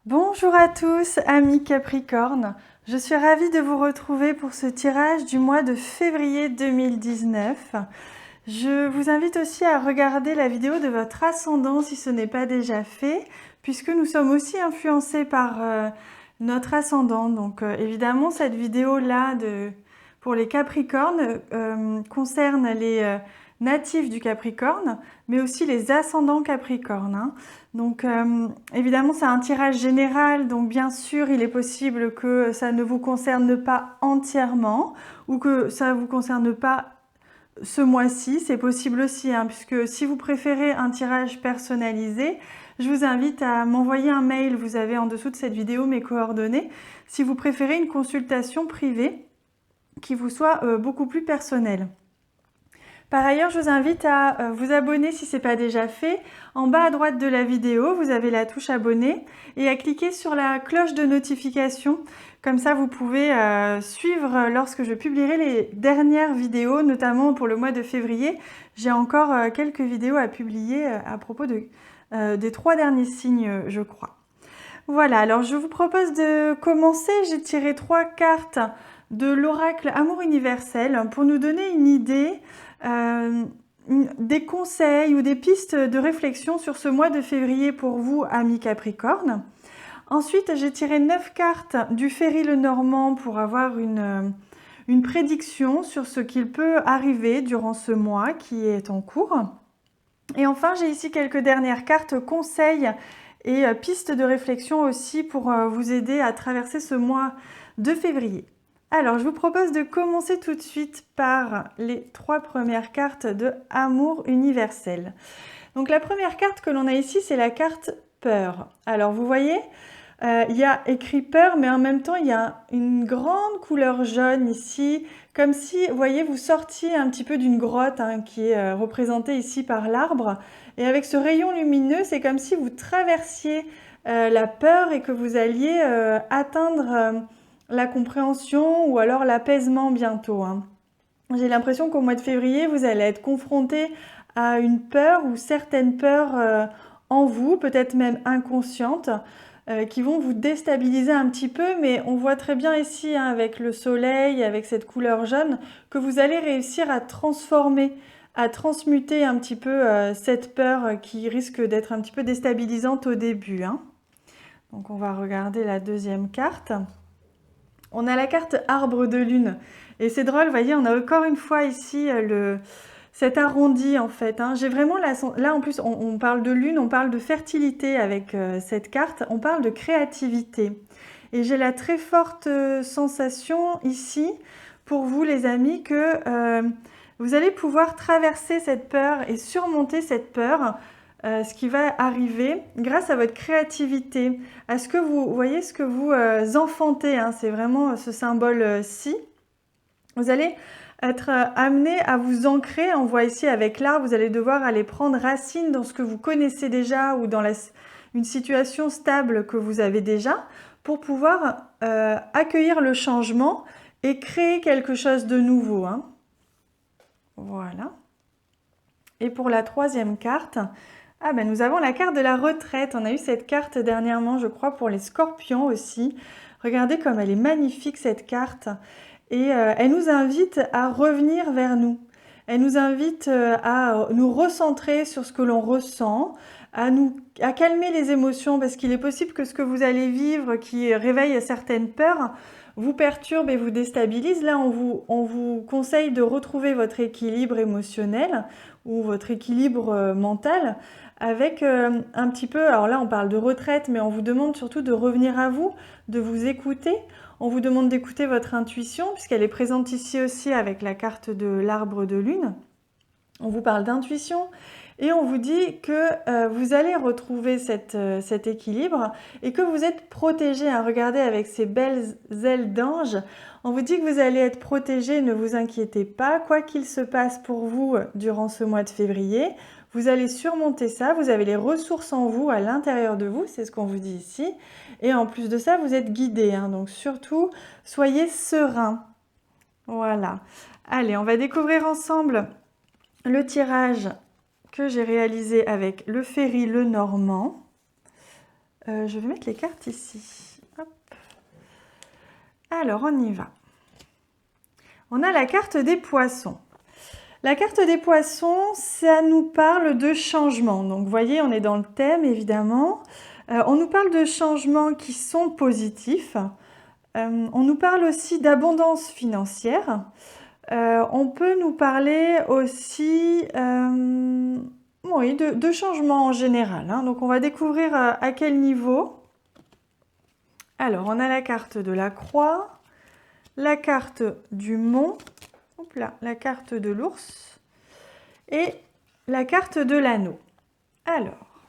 Bonjour à tous, amis Capricorne. Je suis ravie de vous retrouver pour ce tirage du mois de février 2019. Je vous invite aussi à regarder la vidéo de votre ascendant si ce n'est pas déjà fait, puisque nous sommes aussi influencés par notre ascendant. Donc évidemment, cette vidéo-là pour les Capricornes concerne les natifs du Capricorne, mais aussi les ascendants Capricornes, hein. Donc évidemment c'est un tirage général, donc bien sûr il est possible que ça ne vous concerne pas entièrement ou que ça ne vous concerne pas ce mois-ci, c'est possible aussi, hein, puisque si vous préférez un tirage personnalisé, je vous invite à m'envoyer un mail, vous avez en dessous de cette vidéo mes coordonnées, si vous préférez une consultation privée qui vous soit beaucoup plus personnelle. Par ailleurs, je vous invite à vous abonner si ce n'est pas déjà fait. En bas à droite de la vidéo, vous avez la touche abonner et à cliquer sur la cloche de notification. Comme ça, vous pouvez suivre lorsque je publierai les dernières vidéos, notamment pour le mois de février. J'ai encore quelques vidéos à publier à propos des 3 derniers signes, je crois. Voilà, alors je vous propose de commencer. J'ai tiré 3 cartes de l'oracle Amour universel pour nous donner une idée, des conseils ou des pistes de réflexion sur ce mois de février pour vous, amis Capricorne. Ensuite, j'ai tiré 9 cartes du Ferry Lenormand pour avoir une prédiction sur ce qu'il peut arriver durant ce mois qui est en cours. Et enfin, j'ai ici quelques dernières cartes conseils et pistes de réflexion aussi pour vous aider à traverser ce mois de février. Alors, je vous propose de commencer tout de suite par les 3 premières cartes de Amour universel. Donc, la première carte que l'on a ici, c'est la carte peur. Alors, vous voyez, il y a écrit peur, mais en même temps, il y a une grande couleur jaune ici, comme si, vous voyez, vous sortiez un petit peu d'une grotte hein, qui est représentée ici par l'arbre. Et avec ce rayon lumineux, c'est comme si vous traversiez la peur et que vous alliez atteindre la compréhension ou alors l'apaisement bientôt, hein. J'ai l'impression qu'au mois de février, vous allez être confronté à une peur ou certaines peurs en vous, peut-être même inconscientes, qui vont vous déstabiliser un petit peu, mais on voit très bien ici, hein, avec le soleil, avec cette couleur jaune, que vous allez réussir à transformer, à transmuter un petit peu cette peur qui risque d'être un petit peu déstabilisante au début, hein. Donc on va regarder la deuxième carte. On a la carte arbre de lune. Et c'est drôle, vous voyez, on a encore une fois ici cet arrondi en fait, hein. J'ai vraiment là en plus on parle de lune, on parle de fertilité avec cette carte, on parle de créativité. Et j'ai la très forte sensation ici pour vous les amis que vous allez pouvoir traverser cette peur et surmonter cette peur. Ce qui va arriver grâce à votre créativité, à ce que vous voyez, ce que vous enfantez, hein, c'est vraiment ce symbole-ci. Vous allez être amené à vous ancrer, on voit ici avec l'arbre, vous allez devoir aller prendre racine dans ce que vous connaissez déjà ou dans une situation stable que vous avez déjà pour pouvoir accueillir le changement et créer quelque chose de nouveau, hein. Voilà. Et pour la troisième carte, ah ben nous avons la carte de la retraite. On a eu cette carte dernièrement, je crois, pour les scorpions aussi. Regardez comme elle est magnifique cette carte. Et elle nous invite à revenir vers nous. Elle nous invite à nous recentrer sur ce que l'on ressent, à calmer les émotions, parce qu'il est possible que ce que vous allez vivre, qui réveille certaines peurs, vous perturbe et vous déstabilise. Là, on vous conseille de retrouver votre équilibre émotionnel ou votre équilibre mental avec un petit peu, alors là on parle de retraite, mais on vous demande surtout de revenir à vous, de vous écouter. On vous demande d'écouter votre intuition, puisqu'elle est présente ici aussi avec la carte de l'arbre de lune. On vous parle d'intuition et on vous dit que vous allez retrouver cet équilibre et que vous êtes protégé, hein. Regardez avec ces belles ailes d'ange, on vous dit que vous allez être protégé, ne vous inquiétez pas, quoi qu'il se passe pour vous durant ce mois de février, vous allez surmonter ça, vous avez les ressources en vous, à l'intérieur de vous, c'est ce qu'on vous dit ici. Et en plus de ça, vous êtes guidé, hein, donc surtout, soyez serein. Voilà. Allez, on va découvrir ensemble le tirage que j'ai réalisé avec le Ferry Lenormand. Je vais mettre les cartes ici. Hop. Alors, on y va. On a la carte des poissons. La carte des poissons, ça nous parle de changement. Donc, vous voyez, on est dans le thème, évidemment. On nous parle de changements qui sont positifs. On nous parle aussi d'abondance financière. On peut nous parler aussi oui, de changements en général. Hein. Donc, on va découvrir à quel niveau. Alors, on a la carte de la croix, la carte du mont, hop là, la carte de l'ours et la carte de l'anneau. Alors,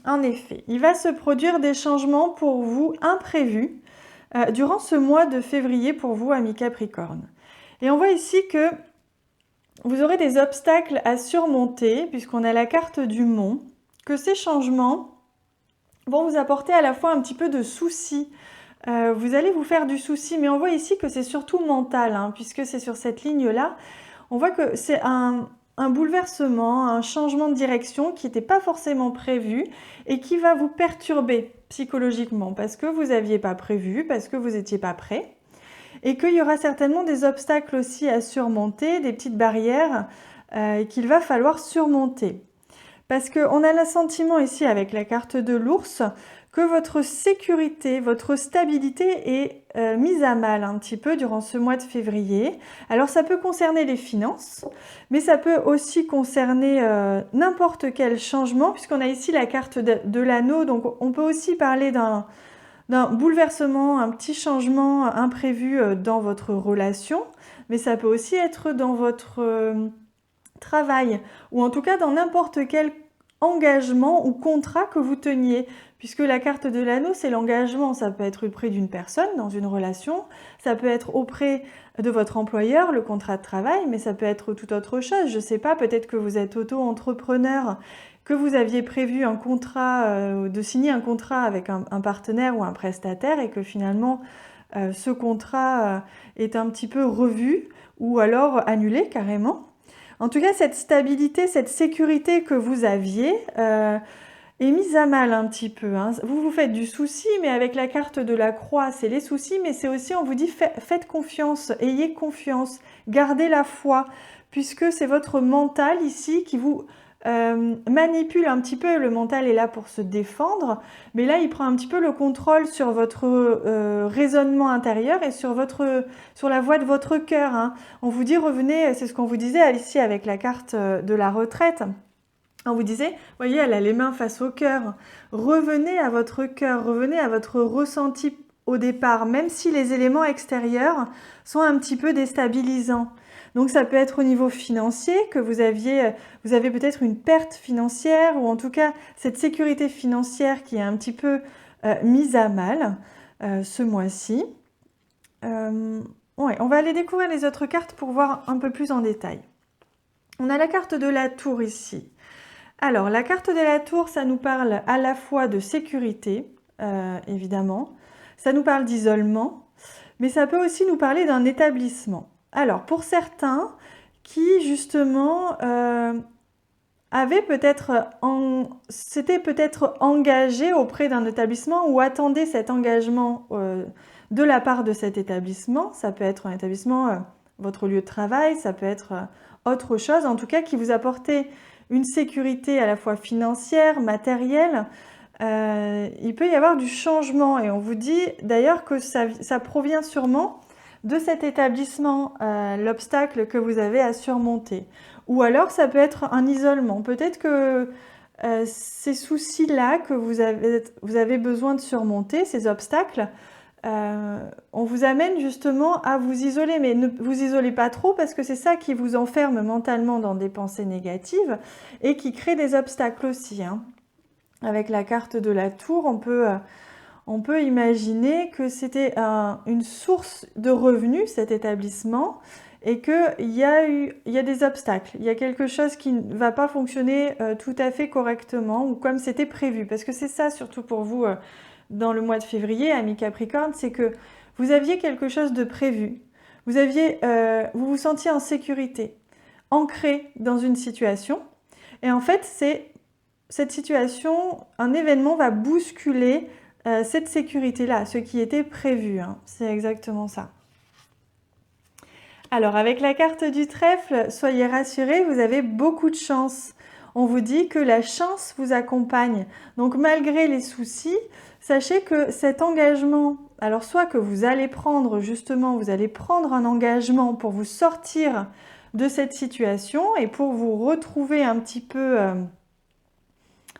en effet, il va se produire des changements pour vous imprévus durant ce mois de février pour vous, amis Capricorne. Et on voit ici que vous aurez des obstacles à surmonter, puisqu'on a la carte du mont, que ces changements vont vous apporter à la fois un petit peu de soucis. Vous allez vous faire du souci, mais on voit ici que c'est surtout mental, hein, puisque c'est sur cette ligne-là. On voit que c'est un bouleversement, un changement de direction qui n'était pas forcément prévu et qui va vous perturber psychologiquement parce que vous n'aviez pas prévu, parce que vous n'étiez pas prêt. Et qu'il y aura certainement des obstacles aussi à surmonter, des petites barrières qu'il va falloir surmonter. Parce qu'on a le sentiment ici avec la carte de l'ours que votre sécurité, votre stabilité est mise à mal un petit peu durant ce mois de février. Alors ça peut concerner les finances, mais ça peut aussi concerner n'importe quel changement, puisqu'on a ici la carte de l'anneau, donc on peut aussi parler d'un bouleversement, un petit changement imprévu dans votre relation, mais ça peut aussi être dans votre travail, ou en tout cas dans n'importe quel engagement ou contrat que vous teniez, puisque la carte de l'anneau, c'est l'engagement. Ça peut être auprès d'une personne dans une relation, ça peut être auprès de votre employeur, le contrat de travail, mais ça peut être toute autre chose. Je ne sais pas, peut-être que vous êtes auto-entrepreneur, que vous aviez prévu un contrat, de signer un contrat avec un partenaire ou un prestataire et que finalement ce contrat est un petit peu revu ou alors annulé carrément. En tout cas, cette stabilité, cette sécurité que vous aviez est mise à mal un petit peu. Hein. Vous vous faites du souci, mais avec la carte de la croix, c'est les soucis, mais c'est aussi, on vous dit, faites confiance, ayez confiance, gardez la foi, puisque c'est votre mental ici qui vous manipule un petit peu. Le mental est là pour se défendre, mais là, il prend un petit peu le contrôle sur votre raisonnement intérieur et sur la voie de votre cœur. Hein. On vous dit, revenez, c'est ce qu'on vous disait ici avec la carte de la retraite. On vous disait, voyez, elle a les mains face au cœur. Revenez à votre cœur, revenez à votre ressenti au départ, même si les éléments extérieurs sont un petit peu déstabilisants. Donc ça peut être au niveau financier, que vous avez peut-être une perte financière, ou en tout cas cette sécurité financière qui est un petit peu mise à mal ce mois-ci. Ouais, on va aller découvrir les autres cartes pour voir un peu plus en détail. On a la carte de la tour ici. Alors, la carte de la tour, ça nous parle à la fois de sécurité, évidemment, ça nous parle d'isolement, mais ça peut aussi nous parler d'un établissement. Alors, pour certains qui, justement, s'étaient peut-être engagés auprès d'un établissement ou attendaient cet engagement de la part de cet établissement, ça peut être un établissement, votre lieu de travail, ça peut être autre chose, en tout cas, qui vous apportait une sécurité à la fois financière, matérielle. Il peut y avoir du changement et on vous dit d'ailleurs que ça provient sûrement de cet établissement, l'obstacle que vous avez à surmonter. Ou alors ça peut être un isolement. Peut-être que ces soucis-là que vous avez besoin de surmonter, ces obstacles, on vous amène justement à vous isoler, mais ne vous isolez pas trop parce que c'est ça qui vous enferme mentalement dans des pensées négatives et qui crée des obstacles aussi. Hein. Avec la carte de la tour, on peut imaginer que c'était une source de revenus, cet établissement, et qu'il y a des obstacles. Il y a quelque chose qui ne va pas fonctionner tout à fait correctement ou comme c'était prévu. Parce que c'est ça surtout pour vous dans le mois de février, amis Capricorne, c'est que vous aviez quelque chose de prévu. Vous vous sentiez en sécurité, ancré dans une situation. Et en fait, cette situation, un événement va bousculer cette sécurité-là, ce qui était prévu, hein. C'est exactement ça. Alors, avec la carte du trèfle, soyez rassurés, vous avez beaucoup de chance. On vous dit que la chance vous accompagne. Donc, malgré les soucis, sachez que cet engagement, alors soit que vous allez prendre justement, vous allez prendre un engagement pour vous sortir de cette situation et pour vous retrouver un petit peu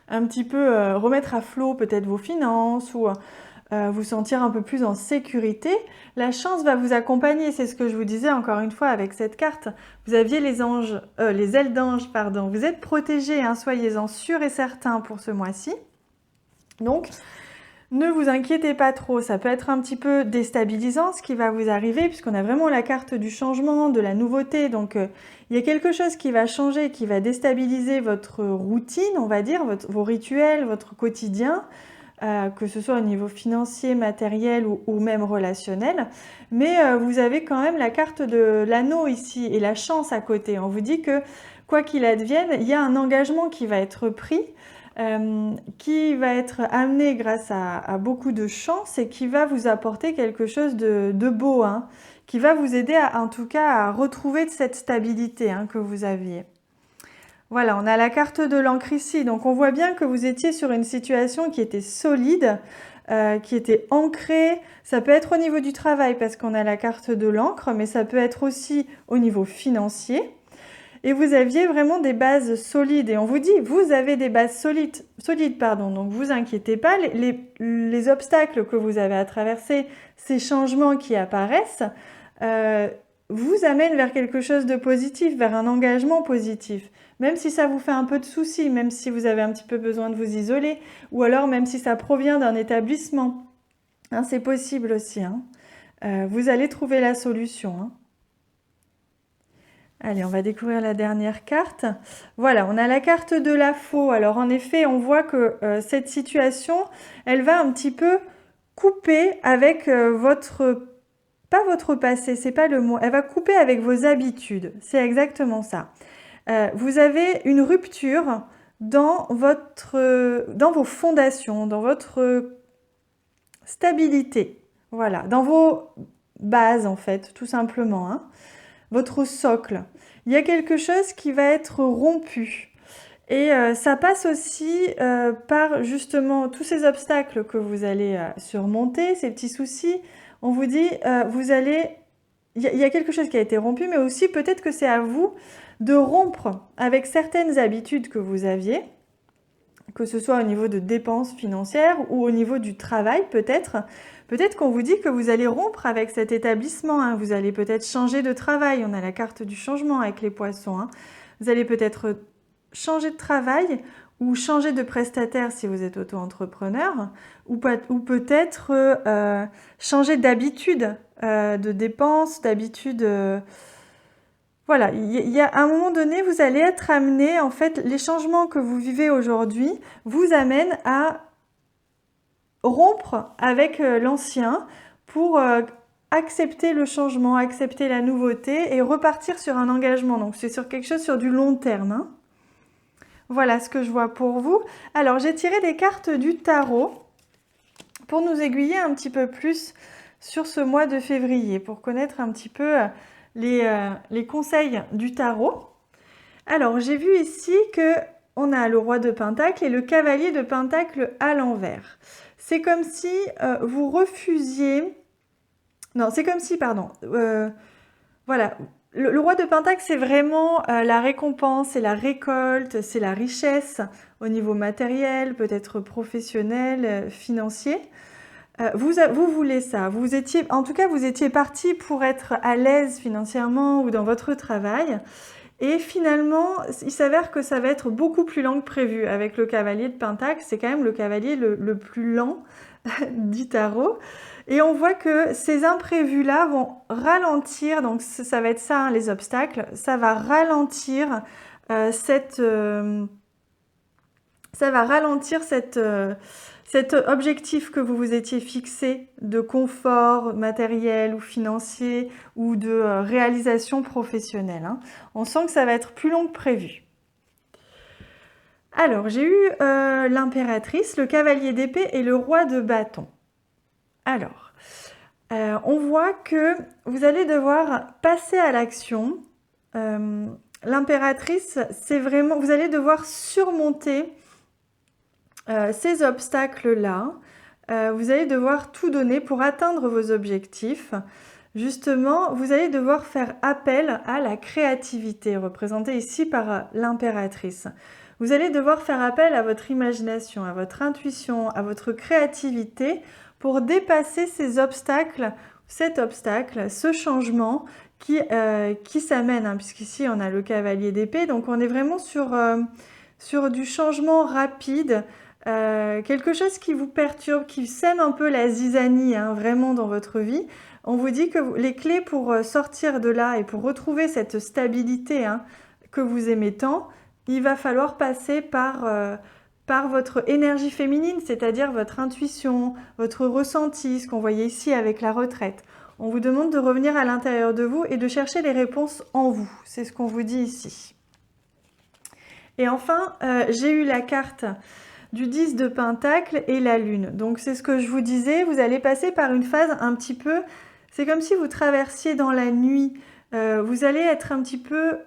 remettre à flot peut-être vos finances ou vous sentir un peu plus en sécurité. La chance va vous accompagner, c'est ce que je vous disais encore une fois avec cette carte. Vous aviez les anges, les ailes d'ange, pardon. Vous êtes protégés, hein, soyez-en sûrs et certains pour ce mois-ci. Donc, ne vous inquiétez pas trop, ça peut être un petit peu déstabilisant ce qui va vous arriver puisqu'on a vraiment la carte du changement, de la nouveauté. Donc, il y a quelque chose qui va changer, qui va déstabiliser votre routine, on va dire, vos rituels, votre quotidien, que ce soit au niveau financier, matériel ou même relationnel. Mais vous avez quand même la carte de l'anneau ici et la chance à côté. On vous dit que, quoi qu'il advienne, il y a un engagement qui va être pris, qui va être amené grâce à beaucoup de chance et qui va vous apporter quelque chose de beau, hein, qui va vous aider en tout cas à retrouver cette stabilité, hein, que vous aviez. Voilà, on a la carte de l'encre ici, donc on voit bien que vous étiez sur une situation qui était solide, qui était ancrée. Ça peut être au niveau du travail parce qu'on a la carte de l'encre, mais ça peut être aussi au niveau financier. Et vous aviez vraiment des bases solides. Et on vous dit, vous avez des bases solides, pardon. Donc, vous inquiétez pas. Les obstacles que vous avez à traverser, ces changements qui apparaissent, vous amènent vers quelque chose de positif, vers un engagement positif. Même si ça vous fait un peu de soucis, même si vous avez un petit peu besoin de vous isoler, ou alors même si ça provient d'un établissement. Hein, c'est possible aussi, hein. Vous allez trouver la solution, hein. Allez, on va découvrir la dernière carte. Voilà, on a la carte de la faux. Alors en effet, on voit que cette situation, elle va un petit peu couper avec pas votre passé, c'est pas le mot, elle va couper avec vos habitudes. C'est exactement ça. Vous avez une rupture dans vos fondations, dans votre stabilité. Voilà, dans vos bases en fait, tout simplement, hein. Votre socle. Il y a quelque chose qui va être rompu. Et ça passe aussi par justement tous ces obstacles que vous allez surmonter, ces petits soucis. On vous dit, il y a quelque chose qui a été rompu, mais aussi peut-être que c'est à vous de rompre avec certaines habitudes que vous aviez, que ce soit au niveau de dépenses financières ou au niveau du travail peut-être. Peut-être qu'on vous dit que vous allez rompre avec cet établissement, hein. Vous allez peut-être changer de travail. On a la carte du changement avec les poissons, hein. Vous allez peut-être changer de travail ou changer de prestataire si vous êtes auto-entrepreneur ou peut-être changer d'habitude de dépenses, d'habitude... Voilà, il y a à un moment donné, vous allez être amené, en fait, les changements que vous vivez aujourd'hui vous amènent à rompre avec l'ancien pour accepter le changement, accepter la nouveauté et repartir sur un engagement. Donc c'est sur quelque chose sur du long terme, hein. Voilà ce que je vois pour vous. Alors j'ai tiré des cartes du tarot pour nous aiguiller un petit peu plus sur ce mois de février, pour connaître un petit peu les conseils du tarot. Alors j'ai vu ici que on a le roi de Pentacle et le cavalier de Pentacle à l'envers. C'est comme si vous refusiez... Non, c'est comme si, pardon. Voilà. Le roi de Pentacle, c'est vraiment la récompense, c'est la récolte, c'est la richesse au niveau matériel, peut-être professionnel, financier. Vous voulez ça. En tout cas, vous étiez parti pour être à l'aise financièrement ou dans votre travail. Et finalement, il s'avère que ça va être beaucoup plus lent que prévu avec le cavalier de Pentacle. C'est quand même le cavalier le plus lent du tarot. Et on voit que ces imprévus-là vont ralentir, donc ça va être ça, hein, les obstacles, ça va ralentir cet objectif que vous vous étiez fixé de confort matériel ou financier ou de réalisation professionnelle, hein. On sent que ça va être plus long que prévu. Alors, j'ai eu l'impératrice, le cavalier d'épée et le roi de bâton. Alors, on voit que vous allez devoir passer à l'action. L'impératrice, c'est vraiment, vous allez devoir surmonter ces obstacles-là. Vous allez devoir tout donner pour atteindre vos objectifs. Justement, vous allez devoir faire appel à la créativité, représentée ici par l'impératrice. Vous allez devoir faire appel à votre imagination, à votre intuition, à votre créativité pour dépasser ces obstacles, cet obstacle, ce changement qui s'amène, hein, puisqu'ici on a le cavalier d'épée, donc on est vraiment sur du changement rapide, quelque chose qui vous perturbe, qui sème un peu la zizanie, hein, vraiment dans votre vie. On vous dit que les clés pour sortir de là et pour retrouver cette stabilité, hein, que vous aimez tant, il va falloir passer par votre énergie féminine, c'est-à-dire votre intuition, votre ressenti, ce qu'on voyait ici avec la retraite. On vous demande de revenir à l'intérieur de vous et de chercher les réponses en vous. C'est ce qu'on vous dit ici. Et enfin, j'ai eu la carte du 10 de Pentacle et la Lune. Donc c'est ce que je vous disais, vous allez passer par une phase un petit peu... C'est comme si vous traversiez dans la nuit. Vous allez être un petit peu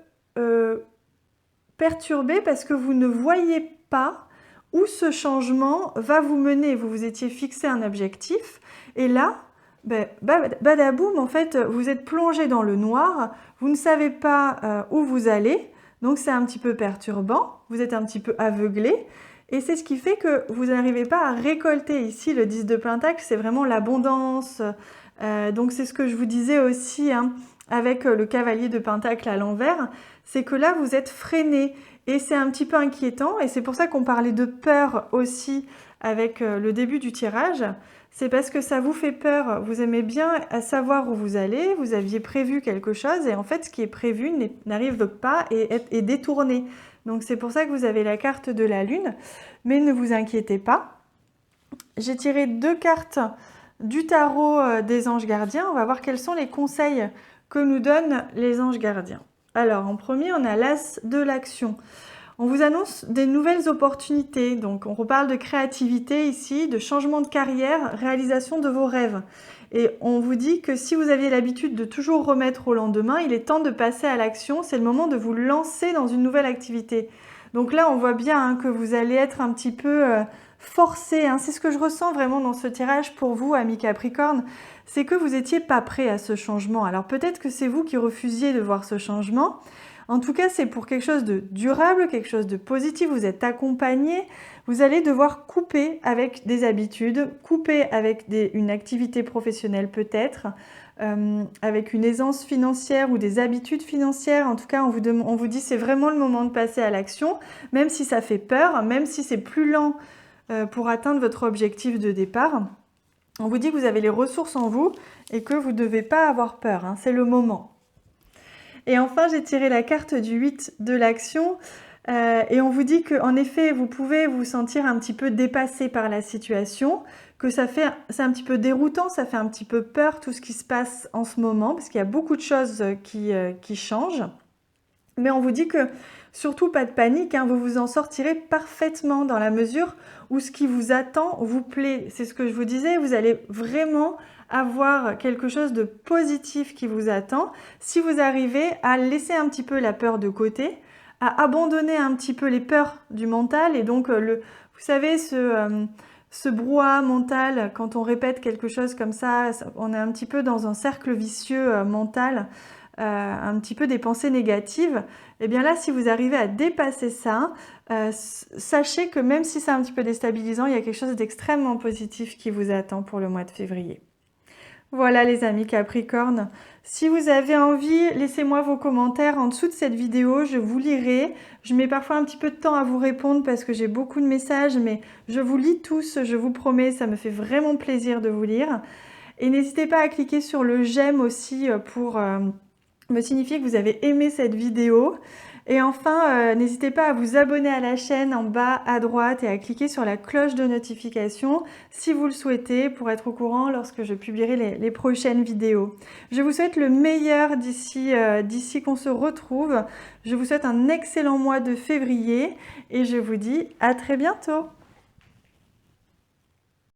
perturbé parce que vous ne voyez pas où ce changement va vous mener. Vous vous étiez fixé un objectif et là, badaboum, en fait, vous êtes plongé dans le noir, vous ne savez pas où vous allez, donc c'est un petit peu perturbant, vous êtes un petit peu aveuglé, et c'est ce qui fait que vous n'arrivez pas à récolter ici le 10 de Pentacle, c'est vraiment l'abondance, donc c'est ce que je vous disais aussi, hein, avec le cavalier de Pentacle à l'envers, c'est que là vous êtes freiné, et c'est un petit peu inquiétant, et c'est pour ça qu'on parlait de peur aussi avec le début du tirage. C'est parce que ça vous fait peur, vous aimez bien savoir où vous allez, vous aviez prévu quelque chose, et en fait ce qui est prévu n'arrive pas et est détourné. Donc c'est pour ça que vous avez la carte de la Lune, mais ne vous inquiétez pas. J'ai tiré 2 cartes du tarot des anges gardiens, on va voir quels sont les conseils que nous donnent les anges gardiens. Alors en premier, on a l'As de l'action. On vous annonce des nouvelles opportunités, donc on reparle de créativité ici, de changement de carrière, réalisation de vos rêves. Et on vous dit que si vous aviez l'habitude de toujours remettre au lendemain, il est temps de passer à l'action, c'est le moment de vous lancer dans une nouvelle activité. Donc là, on voit bien hein, que vous allez être un petit peu forcé, hein. C'est ce que je ressens vraiment dans ce tirage pour vous, amis Capricorne, c'est que vous n'étiez pas prêt à ce changement. Alors peut-être que c'est vous qui refusiez de voir ce changement. En tout cas, c'est pour quelque chose de durable, quelque chose de positif, vous êtes accompagné, vous allez devoir couper avec des habitudes, couper avec une activité professionnelle peut-être, avec une aisance financière ou des habitudes financières. En tout cas, on vous dit c'est vraiment le moment de passer à l'action, même si ça fait peur, même si c'est plus lent pour atteindre votre objectif de départ. On vous dit que vous avez les ressources en vous et que vous ne devez pas avoir peur, hein, c'est le moment. Et enfin, j'ai tiré la carte du 8 de l'action et on vous dit qu'en effet, vous pouvez vous sentir un petit peu dépassé par la situation, que c'est un petit peu déroutant, ça fait un petit peu peur tout ce qui se passe en ce moment, parce qu'il y a beaucoup de choses qui changent. Mais on vous dit que surtout pas de panique, hein, vous vous en sortirez parfaitement dans la mesure où ce qui vous attend vous plaît. C'est ce que je vous disais, vous allez vraiment avoir quelque chose de positif qui vous attend si vous arrivez à laisser un petit peu la peur de côté, à abandonner un petit peu les peurs du mental et donc vous savez ce brouhaha mental quand on répète quelque chose comme ça, on est un petit peu dans un cercle vicieux mental, un petit peu des pensées négatives. Et bien là, si vous arrivez à dépasser ça, sachez que même si c'est un petit peu déstabilisant, il y a quelque chose d'extrêmement positif qui vous attend pour le mois de février. Voilà les amis Capricorne, si vous avez envie, laissez-moi vos commentaires en dessous de cette vidéo, je vous lirai. Je mets parfois un petit peu de temps à vous répondre parce que j'ai beaucoup de messages, mais je vous lis tous, je vous promets, ça me fait vraiment plaisir de vous lire. Et n'hésitez pas à cliquer sur le j'aime aussi pour me signifier que vous avez aimé cette vidéo. Et enfin, n'hésitez pas à vous abonner à la chaîne en bas à droite et à cliquer sur la cloche de notification si vous le souhaitez pour être au courant lorsque je publierai les prochaines vidéos. Je vous souhaite le meilleur d'ici qu'on se retrouve. Je vous souhaite un excellent mois de février et je vous dis à très bientôt.